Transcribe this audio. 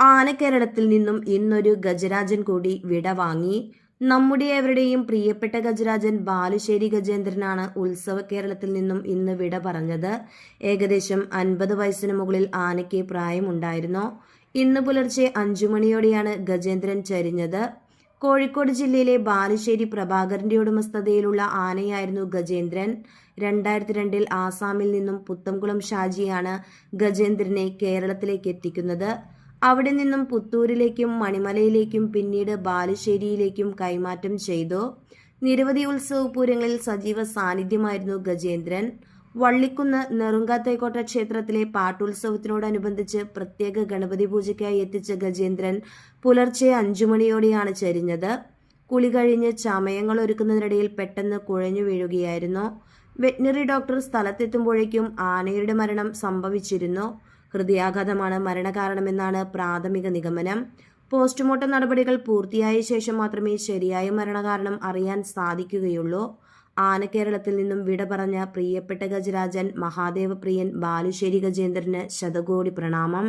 ആനക്കേരളത്തിൽ നിന്നും ഇന്നൊരു ഗജരാജൻ കൂടി വിട വാങ്ങി. നമ്മുടെ എവരുടെയും പ്രിയപ്പെട്ട ഗജരാജൻ ബാലുശ്ശേരി ഗജേന്ദ്രനാണ് ഉത്സവ കേരളത്തിൽ നിന്നും ഇന്ന് വിട പറഞ്ഞത്. ഏകദേശം 50 വയസ്സിന് മുകളിൽ ആനയ്ക്ക് പ്രായമുണ്ടായിരുന്നു. ഇന്ന് പുലർച്ചെ 5 മണിയോടെയാണ് ഗജേന്ദ്രൻ ചരിഞ്ഞത്. കോഴിക്കോട് ജില്ലയിലെ ബാലുശ്ശേരി പ്രഭാകരന്റെ ഉടമസ്ഥതയിലുള്ള ആനയായിരുന്നു ഗജേന്ദ്രൻ. 2002 ആസാമിൽ നിന്നും പുത്തംകുളം ഷാജിയാണ് ഗജേന്ദ്രനെ കേരളത്തിലേക്ക് എത്തിക്കുന്നത്. അവിടെ നിന്നും പുത്തൂരിലേക്കും മണിമലയിലേക്കും പിന്നീട് ബാലുശ്ശേരിയിലേക്കും കൈമാറ്റം ചെയ്തു. നിരവധി ഉത്സവപൂരങ്ങളിൽ സജീവ സാന്നിധ്യമായിരുന്നു ഗജേന്ദ്രൻ. വള്ളിക്കുന്ന് നെറുങ്കാത്തൈക്കോട്ട ക്ഷേത്രത്തിലെ പാട്ടുത്സവത്തിനോടനുബന്ധിച്ച് പ്രത്യേക ഗണപതി പൂജയ്ക്കായി എത്തിച്ച ഗജേന്ദ്രൻ പുലർച്ചെ 5 മണിയോടെയാണ് ചരിഞ്ഞത്. കുളി കഴിഞ്ഞ് ചമയങ്ങൾ ഒരുക്കുന്നതിനിടയിൽ പെട്ടെന്ന് കുഴഞ്ഞു വീഴുകയായിരുന്നു. വെറ്റിനറി ഡോക്ടർ സ്ഥലത്തെത്തുമ്പോഴേക്കും ആനയുടെ മരണം സംഭവിച്ചിരുന്നു. ഹൃദയാഘാതമാണ് മരണകാരണമെന്നാണ് പ്രാഥമിക നിഗമനം. പോസ്റ്റ്മോർട്ടം നടപടികൾ പൂർത്തിയായ ശേഷം മാത്രമേ ശരിയായ മരണകാരണം അറിയാൻ സാധിക്കുകയുള്ളൂ. ആനക്കേരളത്തിൽ നിന്നും വിട പറഞ്ഞ പ്രിയപ്പെട്ട ഗജരാജൻ മഹാദേവപ്രിയൻ ബാലുശ്ശേരി ഗജേന്ദ്രന് ശതകോടി പ്രണാമം.